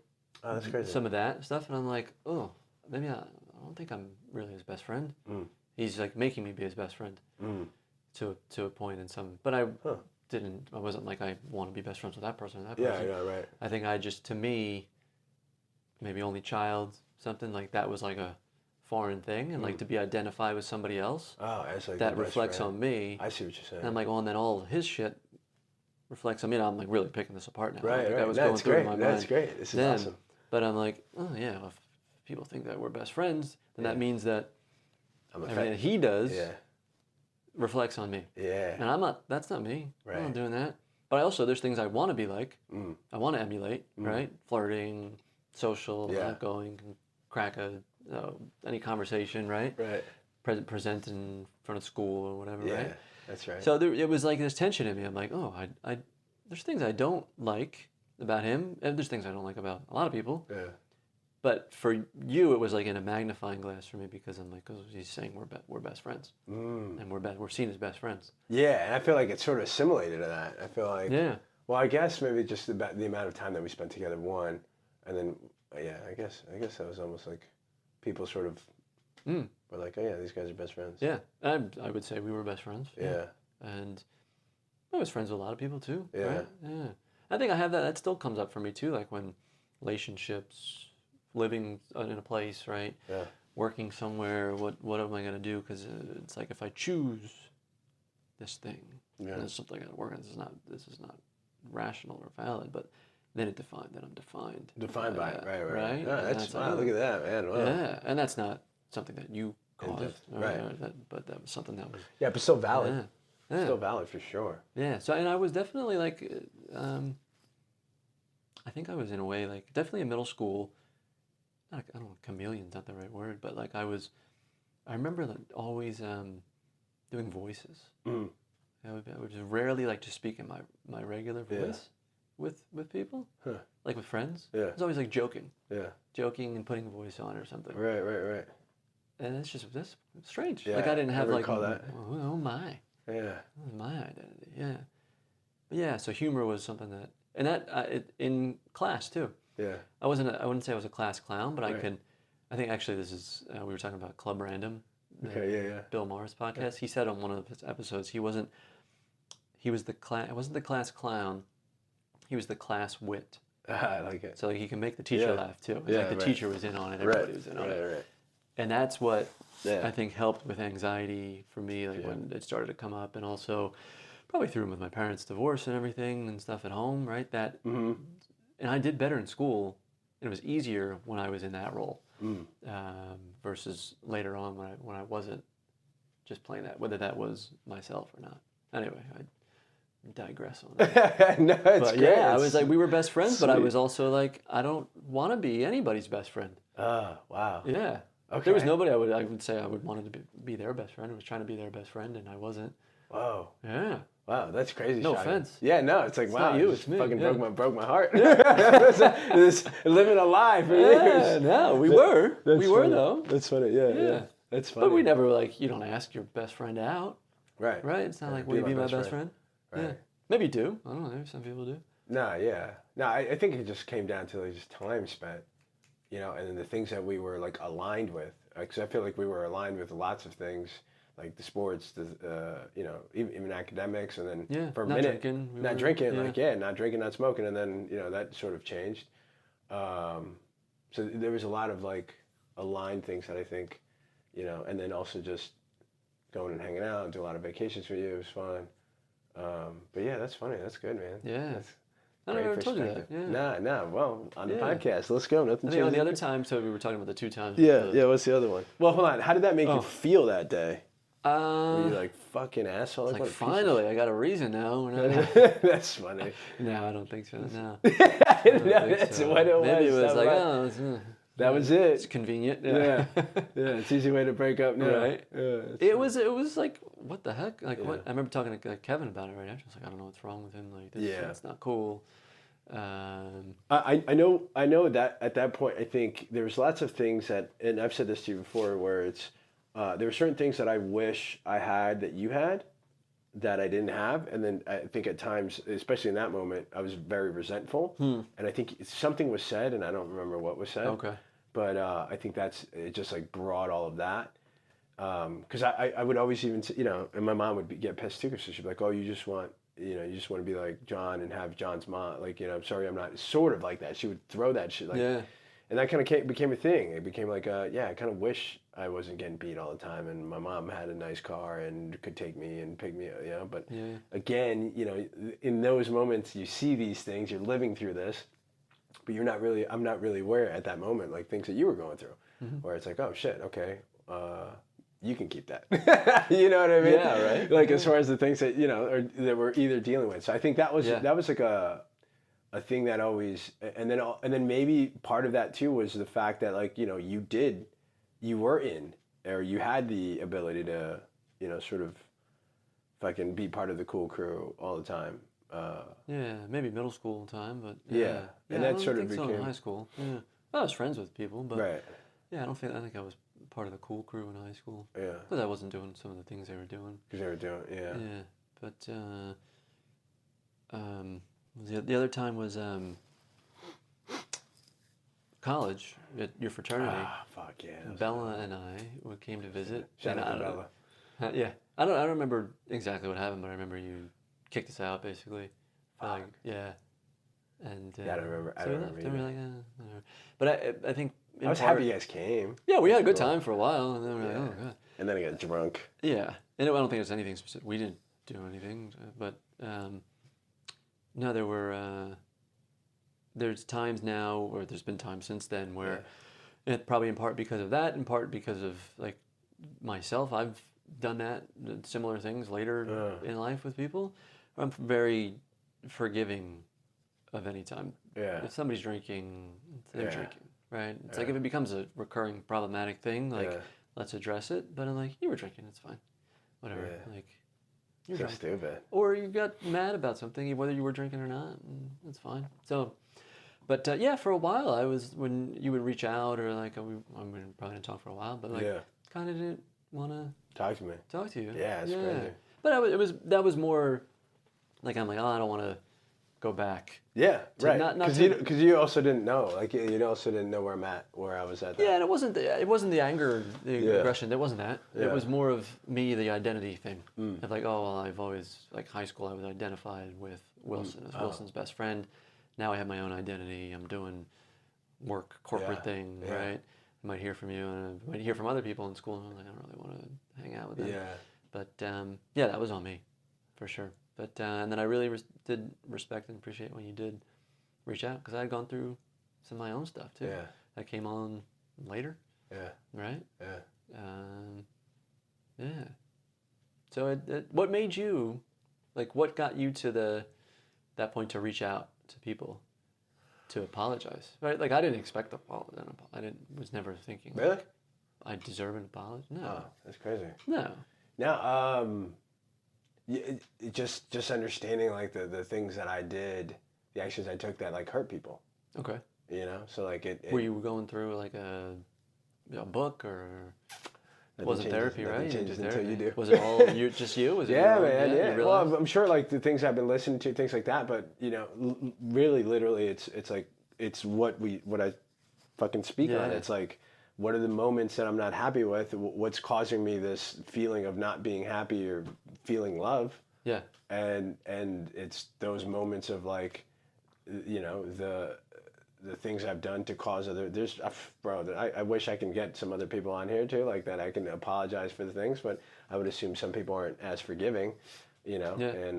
that's crazy. Some of that stuff, and I'm like, oh, maybe I don't think I'm really his best friend. He's like making me be his best friend to a point in some, but I wasn't like I want to be best friends with that person or that person. Yeah, right. I think to me, maybe only child, something like that was like a foreign thing, and like to be identified with somebody else. Oh, that's like that reflects on me. I see what you're saying. And I'm like, well, and then all his shit reflects on me. I'm like really picking this apart now. Right, like right. I was going through in my mind. That's great. This is awesome. But I'm like, oh yeah, well, if people think that we're best friends, then that means that everything that he does reflects on me. Yeah. And I'm not, that's not me. Right. I'm not doing that. But there's things I want to be like. I want to emulate, right? Flirting, social, outgoing, crack any conversation, right? Right. Present in front of school or whatever, right? That's right. So it was like this tension in me. I'm like, oh, there's things I don't like about him. And there's things I don't like about a lot of people. Yeah. But for you, it was like in a magnifying glass for me because I'm like, he's saying we're best friends, and we're seen as best friends. Yeah, and I feel like it's sort of assimilated to that. I feel like, yeah. Well, I guess maybe just about the amount of time that we spent together, one, and then yeah, I guess that was almost like people sort of were like, oh yeah, these guys are best friends. Yeah, I would say we were best friends. Yeah. And I was friends with a lot of people too. Yeah. Right? Yeah. I think I have that. That still comes up for me too, like when relationships, living in a place, right? Yeah. Working somewhere. What am I gonna do? Because it's like if I choose this thing, Yeah. there's something I gotta work on. This is not rational or valid, but then I'm defined. Defined by it, right. Right? Yeah, that's wow. Look at that, man. Wow. Yeah, and that's not something that you caused, right? But that was something that was. Yeah, but still valid. Yeah. Still valid for sure. Yeah. So, and I was definitely like, I think I was in a way like definitely in middle school. I don't know, chameleon's not the right word, but like I remember like always doing voices. I would just rarely like to speak in my regular voice with people, like with friends. Yeah. It's always like joking. Yeah. Joking and putting a voice on or something. Right. And that's strange. Yeah, like I didn't have like, recall that. Oh my. Yeah. My identity, yeah. But yeah, so humor was something that in class too. Yeah. I wouldn't say I was a class clown, but Right. I think actually this is, we were talking about Club Random. Okay, yeah. Bill Maher's podcast. Yeah. He said on one of his episodes, it wasn't the class clown, he was the class wit. I like it. So like, he can make the teacher laugh too. It's like the teacher was in on it, everybody was in on it. Right. And that's what I think helped with anxiety for me, like when it started to come up, and also probably through with my parents' divorce and everything and stuff at home, right? That, and I did better in school, and it was easier when I was in that role versus later on when I wasn't just playing that, whether that was myself or not. Anyway, I digress on that. No, it's but great. I was like, we were best friends, but I was also like, I don't want to be anybody's best friend. Oh, wow. Yeah. Okay. There was nobody I would say I would wanted to be their best friend. I was trying to be their best friend, and I wasn't. Whoa. Yeah. Wow, that's crazy. No shocking. offense. Yeah, no, it's like, wow, not you, it it's me. Fucking Yeah. broke my heart. This living a lie for years. Yeah, no, we were funny. though. That's funny. Yeah. That's funny. But we never you don't ask your best friend out. Right. Right. It's not like, will you be my best friend? Right. Yeah. Maybe you do. I don't know. Maybe some people do. No, yeah. No, I think it just came down to like just time spent, and then the things that we were like aligned with. Because I feel like we were aligned with lots of things, like the sports, even academics, and then for a minute, not drinking, not drinking, not smoking, and then that sort of changed. So there was a lot of like aligned things that I think, and then also just going and hanging out and do a lot of vacations for you. It was fun. But yeah, that's funny. That's good, man. Yeah. That's I never told you that. Yeah. Nah. Well, on the podcast, let's go. Nothing. I think on the other time, so we were talking about the 2 times. Yeah. What's the other one? Well, hold on. How did that make you feel that day? Were you like fucking asshole? Like finally, I got a reason now. That's funny. No, I don't think so. No. That's what it was. Maybe it was like, that was it. It's convenient. Yeah. It's an easy way to break up now. Right. Yeah, it was like, what the heck? Like what? I remember talking to Kevin about it right after. I was like, I don't know what's wrong with him. Like, it's not cool. I know that at that point, I think there was lots of things that, and I've said this to you before, where it's there were certain things that I wish I had that you had that I didn't have, and then I think at times, especially in that moment, I was very resentful, and I think something was said, and I don't remember what was said. Okay. But I think it just like brought all of that. Because I would always even say, and my mom would get pissed too, because she'd be like, oh, you just want to be like John and have John's mom, like, I'm sorry, I'm not, sort of like that. She would throw that shit, like, and that kind of became a thing. It became like, I kind of wish I wasn't getting beat all the time, and my mom had a nice car and could take me and pick me up, but again, in those moments, you see these things, you're living through this, but I'm not really aware at that moment, like things that you were going through, where it's like, oh shit, okay, you can keep that. You know what I mean? Yeah, right. Like as far as the things that, that we're either dealing with. So I think that was like a thing that always, and then maybe part of that too was the fact that like, you were in, or you had the ability to, sort of fucking be part of the cool crew all the time. Yeah, maybe middle school time, but Yeah, and that sort of so in became high school. Yeah, I was friends with people, but right. yeah, I think I was part of the cool crew in high school. Yeah, Because I wasn't doing some of the things they were doing. because they were doing Yeah, but the other time was college at your fraternity. Ah, fuck yeah. Bella and I came to visit. Shout and out to Bella. Yeah, I don't remember exactly what happened, but I remember you kicked us out basically. Like, yeah, and Yeah, I don't remember. I so don't we left, remember and we're either. like, whatever. But I think I was happy you guys came. Yeah, we had a good time for a while, and then we're like, Yeah. oh god. And then I got drunk. Yeah, and I don't think it was anything specific. We didn't do anything, but no, there were. There's times now, or there's been times since then where, it probably in part because of that, in part because of like myself, I've done that similar things later in life with people. I'm very forgiving of any time. Yeah. If somebody's drinking, they're drinking, right? It's like if it becomes a recurring problematic thing, like let's address it. But I'm like, you were drinking, it's fine, whatever. Yeah. Like, you're So drunk. stupid. Or you got mad about something, whether you were drinking or not, that's fine. So, but yeah, for a while I was, when you would reach out or like, I'm probably gonna talk for a while, but like, kind of didn't want to Talk to me. talk to you. Yeah, it's crazy. But that was more like, I'm like, oh, I don't want to go back. Yeah, right. not Because you also didn't know, like you also didn't know where I was at. That. Yeah, and it wasn't the anger, the aggression. It wasn't that. Yeah. It was more of me, the identity thing. Of like, oh, well, I've always, like high school, I was identified with Wilson as Wilson's best friend. Now I have my own identity. I'm doing work, corporate thing, right? I might hear from you, and I might hear from other people in school, and I'm like, I don't really want to hang out with them. Yeah. But yeah, that was on me, for sure. But and then I really did respect and appreciate when you did reach out, because I had gone through some of my own stuff too. Yeah. That came on later. Yeah. Right. Yeah. Yeah. So what made you, like, what got you to that point to reach out to people, to apologize? Right. Like, I didn't expect apology. Was never thinking. Really? Like, I deserve an apology. No. Oh, that's crazy. No. Now, just understanding like the things that I did, the actions I took that like hurt people. Okay. You know, so like it Were you going through like a book, or wasn't therapy, right? Changes until you do. Was it all just you? Was it yeah, your own, man. Yeah. You Well, I'm sure like the things I've been listening to, things like that. But you know, really, literally, it's like it's what I fucking speak on. It's like, what are the moments that I'm not happy with? What's causing me this feeling of not being happy or feeling love? Yeah. And it's those moments of like, you know, the things I've done to cause I wish I can get some other people on here too, like that I can apologize for the things, but I would assume some people aren't as forgiving, you know, and,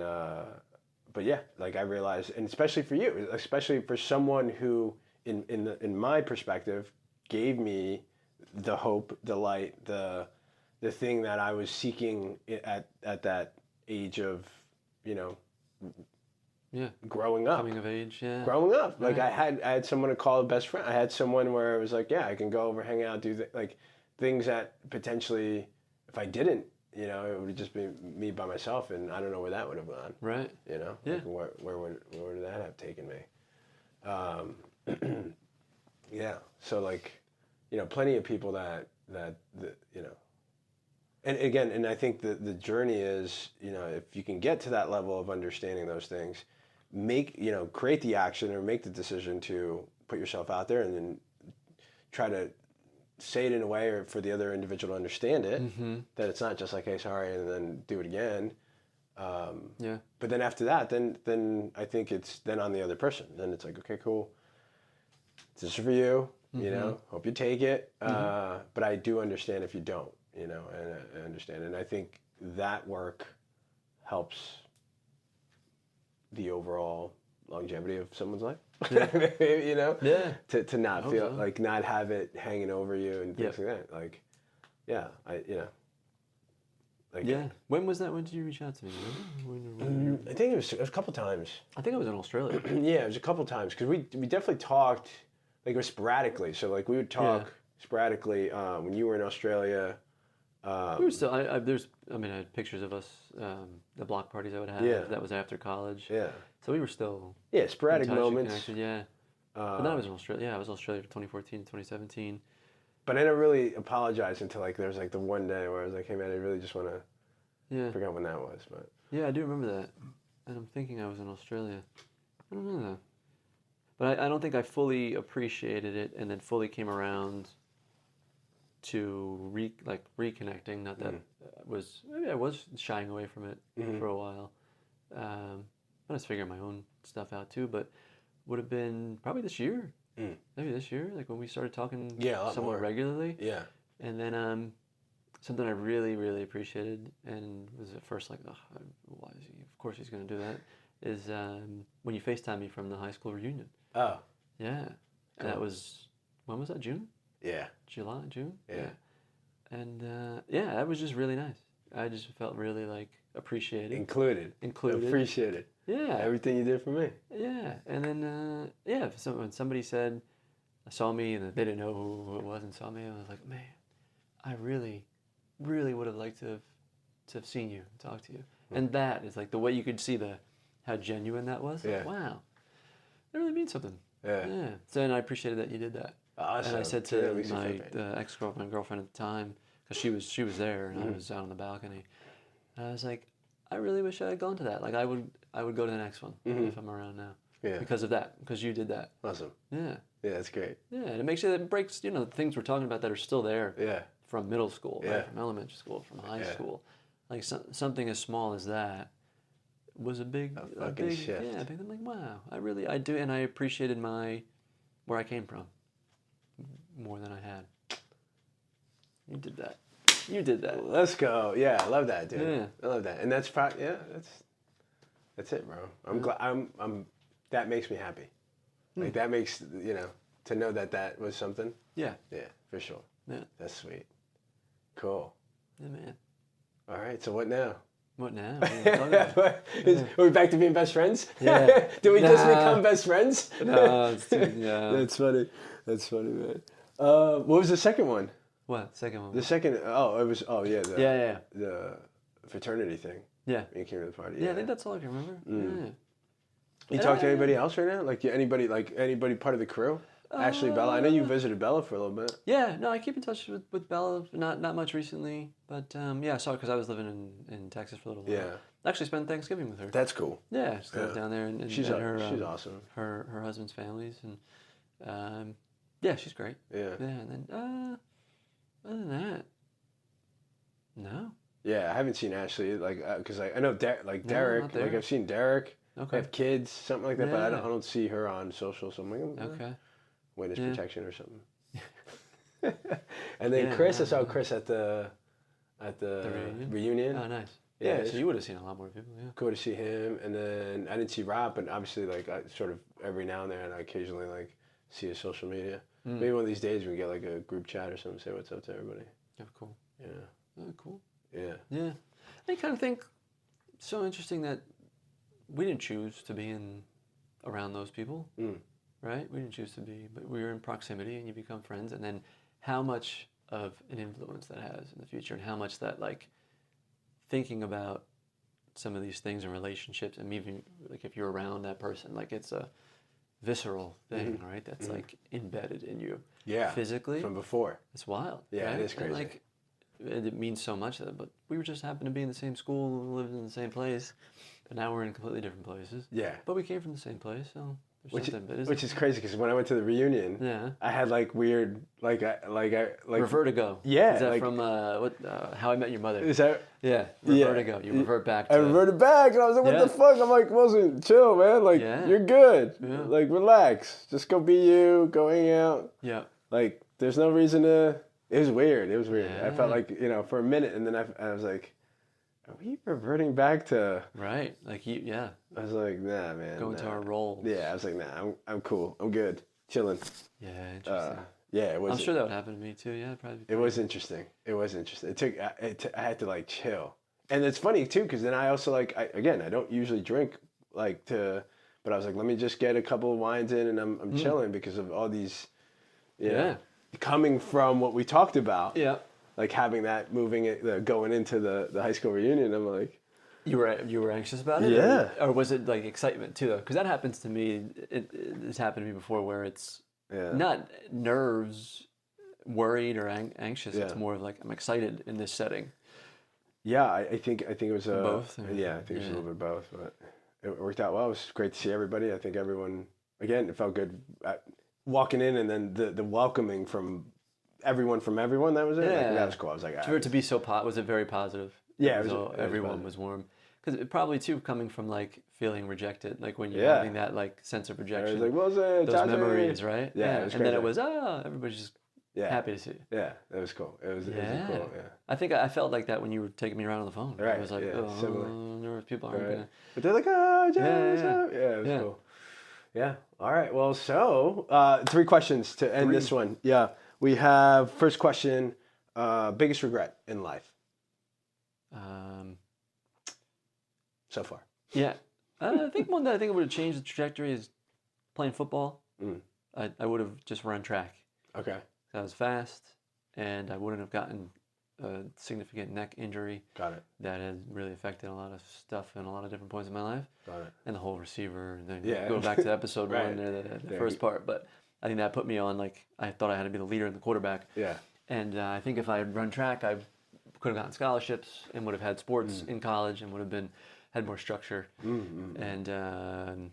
but yeah, like I realized, and especially for you, especially for someone who in my perspective gave me the hope, the light, the thing that I was seeking at that age of, you know, growing up, coming of age, growing up. Like I had someone to call a best friend. I had someone where I was like, yeah, I can go over, hang out, do like things that potentially, if I didn't, you know, it would just be me by myself, and I don't know where that would have gone. Right. You know. Yeah. Like where would that have taken me? Yeah. So like, you know, plenty of people that you know. And again, and I think the journey is, you know, if you can get to that level of understanding those things, create the action or make the decision to put yourself out there, and then try to say it in a way or for the other individual to understand it, that it's not just like, hey, sorry, and then do it again. But then after that, then I think it's then on the other person. Then it's like, okay, cool. This is for you, you know, hope you take it. But I do understand if you don't. You know, and I understand. And I think that work helps the overall longevity of someone's life. Yeah. You know? Yeah. To not feel like, not have it hanging over you and things like that. Like, yeah, like, yeah. When was that? When did you reach out to me? I think it was a couple times. I think it was in Australia. Yeah, it was a couple times, because we definitely talked, like it was sporadically. So like we would talk sporadically when you were in Australia. We were still. I had pictures of us, the block parties I would have. Yeah. That was after college. Yeah. So we were still. Yeah, sporadic in touch and moments. connected, yeah. But then I was in Australia. Yeah, I was in Australia for 2014 to 2017. But I never really apologized until like there was like the one day where I was like, hey man, I really just want to. Yeah. I forgot when that was, but. Yeah, I do remember that. And I'm thinking I was in Australia. I don't know though. But I don't think I fully appreciated it and then fully came around to reconnecting. Not that maybe I was shying away from it for a while. I was figuring my own stuff out too, but would have been probably this year. Maybe this year, like when we started talking somewhat regularly. Yeah. And then something I really, really appreciated and was at first like, why is he? Of course he's going to do that. Is when you FaceTime me from the high school reunion. Oh. Yeah. Cool. And that was, when was that? June? Yeah. June? Yeah. And that was just really nice. I just felt really like appreciated. Included. Appreciated. Yeah. Everything you did for me. Yeah. And then, when somebody saw me and they didn't know who it was and saw me, I was like, man, I really, really would have liked to have seen you and talked to you. And that is like the way you could see how genuine that was. Yeah. Like, wow. That really means something. Yeah. So and I appreciated that you did that. Awesome. And I said to my girlfriend at the time, because she was there and I was out on the balcony, and I was like, I really wish I had gone to that. Like I would go to the next one if I'm around now. Yeah. Because of that. Because you did that. Awesome. Yeah. Yeah, that's great. Yeah, and it breaks the things we're talking about that are still there. Yeah. From middle school, Yeah. right? From elementary school, from high school, like something as small as that was a big shift. Yeah, I'm like, wow, I do, and I appreciated where I came from more than I had. You did that. Let's go. Yeah, I love that, dude. Yeah. I love that, and that's probably that's it, bro. I'm glad. I'm. That makes me happy. Like that makes to know that was something. Yeah. Yeah, for sure. Yeah. That's sweet. Cool. Yeah, man. All right. So what now? What now? What are you talking about? Are we back to being best friends? Yeah. Did we just become best friends? No, it's yeah. That's funny. That's funny, man. What was the second one? What? Second one? The second. Oh, it was. Oh, yeah. The fraternity thing. Yeah. You came to the party. Yeah, I think that's all I can remember. Yeah. You talk to anybody else right now? Like anybody part of the crew? Ashley, Bella. I know you visited Bella for a little bit. Yeah, no, I keep in touch with Bella. Not much recently, but I saw her because I was living in Texas for a little while. Yeah. I actually spent Thanksgiving with her. That's cool. Yeah, she lived down there, and she's awesome. Her husband's families, and she's great. Yeah. Yeah, and then other than that, no. Yeah, I haven't seen Ashley because I know Derek. Like I've seen Derek. Okay. Have kids, something like that, but I don't see her on social. So I'm like, okay. Witness protection or something. And then Chris, I saw Chris at the reunion. Oh, nice. Yeah, so you would have seen a lot more people. Yeah. Cool to see him, and then I didn't see Rob, but obviously I sort of every now and then I occasionally see his social media. Maybe one of these days we get like a group chat or something, say what's up to everybody. Yeah, cool. Yeah. Oh, cool. Yeah. Yeah. I kind of think so interesting that we didn't choose to be around those people, right? We didn't choose to be, but we were in proximity, and you become friends, and then how much of an influence that has in the future, and how much that thinking about some of these things in relationships, and even if you're around that person, it's a visceral thing, right? That's embedded in you, physically from before. It's wild. Yeah, right? it is crazy. And it means so much to them, but we were just happened to be in the same school, lived in the same place. But now we're in completely different places. Yeah. But we came from the same place, so there's something. Which is crazy because when I went to the reunion, I had weird Revertigo. Yeah. Is that from How I Met Your Mother? Is that? Yeah. Revertigo. You revert back to. I reverted back, and I was like, "What the fuck?" I'm like, "Wilson, chill, man. You're good. Yeah. Relax. Just go be you. Go hang out. Yeah. There's no reason to." It was weird. Yeah. I felt for a minute, and then I was like, "Are we reverting back to?" Right. I was like, "Nah, man." Going to our role. Yeah, I was like, "Nah, I'm cool. I'm good. Chilling." Yeah, interesting. Yeah, it was. I'm sure that would happen to me too. Yeah, probably. It was interesting. I had to chill, and it's funny too because then I also I don't usually drink but I was like, let me just get a couple of wines in, and I'm chilling because of all these, coming from what we talked about. Yeah. like having that moving it, going into the high school reunion. I'm like, You were anxious about it? Yeah. Or was it like excitement too, though? Because that happens to me. It's happened to me before where it's not nerves, worried or anxious. Yeah. It's more of like I'm excited in this setting. Yeah, I think it was Both? Yeah, I think it was a little bit both, but it worked out well. It was great to see everybody. I think everyone, again, it felt good walking in, and then the welcoming from everyone. That was it. Yeah. Like, that was cool. I was like, For it to be so was it very positive? Yeah, everyone was warm. Because probably too coming from like feeling rejected, like when you're Yeah. having that like sense of rejection. I was like, what was it? Those memories, right? Yeah, it was and crazy. then it was everybody's just happy to see you. Yeah, it was cool. It was cool. Yeah. I think I felt like that when you were taking me around on the phone. Right. I was like, nervous people aren't gonna. But they're like, oh, Joe, what's up? Yeah, it was cool. Yeah. All right. Well, so 3 questions to end this one. Yeah. We have first question: biggest regret in life so far. Yeah. I think one that I think would have changed the trajectory is playing football. I would have just run track. Okay. I was fast, and I wouldn't have gotten a significant neck injury. Got it. That has really affected a lot of stuff in a lot of different points in my life. Got it. And the whole receiver, and then Yeah. go back to episode Right. 1 there, the first part. But I think that put me on, like, I thought I had to be the leader and the quarterback. Yeah. And I think if I had run track, I could have gotten scholarships and would have had sports in college and would have had more structure. And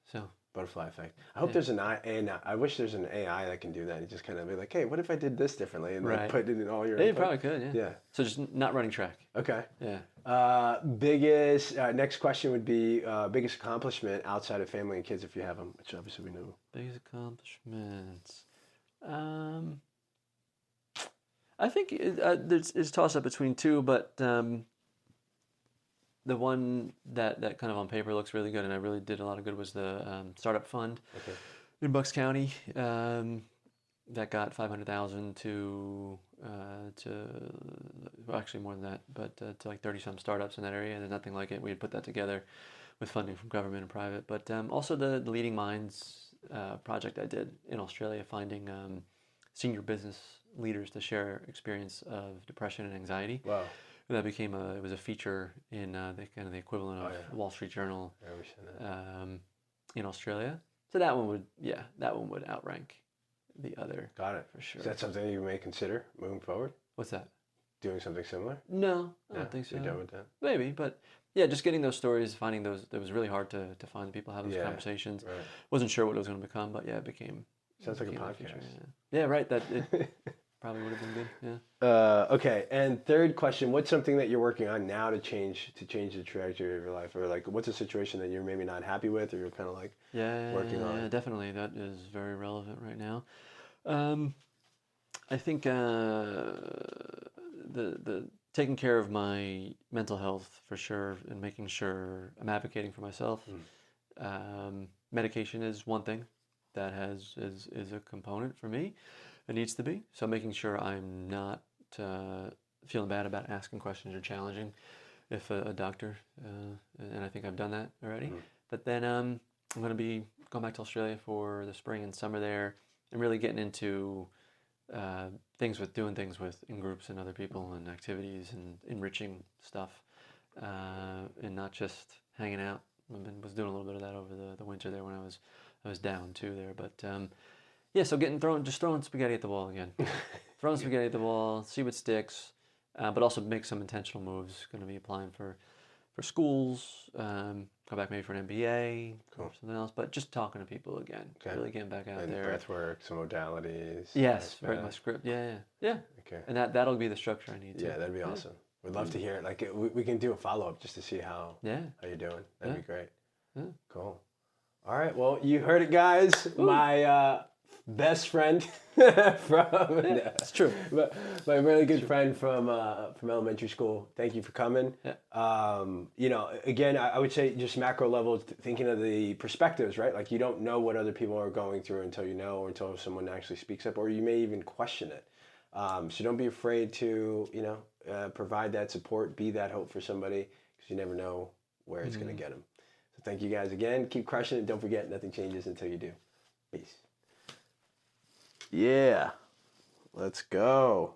so. Butterfly effect. I hope there's I wish there's an AI that can do that. You just kind of be like, hey, what if I did this differently? And then put it in all your Yeah, you probably could, yeah. Yeah. So just not running track. Okay. Yeah. Biggest, next question would be biggest accomplishment outside of family and kids if you have them, which obviously we know. Biggest accomplishments. I think it's a toss-up between 2, but the one that kind of on paper looks really good and I really did a lot of good was the startup fund in Bucks County that got $500,000 to well, actually more than that, but to like 30-some startups in that area. There's nothing like it. We had put that together with funding from government and private, but also the Leading Minds project I did in Australia, finding senior business leaders to share experience of depression and anxiety. Wow. That became it was a feature in the kind of the equivalent of Wall Street Journal in Australia. So that one would outrank the other. Got it. For sure. Is that something you may consider moving forward? What's that? Doing something similar? No, I don't think so. You're done with that? Maybe, but yeah, just getting those stories, finding those. It was really hard to find the people, have those conversations. Right. Wasn't sure what it was going to become, but yeah, it became. Sounds like a podcast. Yeah, right. That it probably would have been good. Yeah. Okay, and third question: what's something that you're working on now to change the trajectory of your life, or like what's a situation that you're maybe not happy with, or you're kind of like working on? Yeah, definitely. That is very relevant right now. I think the taking care of my mental health for sure, and making sure I'm advocating for myself. Medication is one thing that is a component for me. It needs to be. So making sure I'm not feeling bad about asking questions or challenging if a doctor, and I think I've done that already. But then I'm going to be going back to Australia for the spring and summer there, and really getting into doing things in groups and other people and activities and enriching stuff, and not just hanging out. Was doing a little bit of that over the winter there when I was down too there, but so throwing spaghetti at the wall again, throwing spaghetti at the wall, see what sticks, but also make some intentional moves. Going to be applying for schools, go back maybe for an MBA or something else, but just talking to people again, really getting back out there. Breath work, some modalities. Yes, write my script. Yeah. Okay. And that'll be the structure I need to. Yeah, that'd be awesome. We'd love to hear it. Like we can do a follow-up just to see how you're doing. That'd be great. Yeah. Cool. All right. Well, you heard it, guys. Ooh. My best friend from it's true. My really good friend from elementary school. Thank you for coming. Yeah. Again, I would say just macro level, thinking of the perspectives, right? Like you don't know what other people are going through until you know, or until someone actually speaks up, or you may even question it. So don't be afraid to provide that support, be that hope for somebody, because you never know where it's going to get them. So thank you guys again. Keep crushing it. Don't forget, nothing changes until you do. Peace. Yeah. Let's go.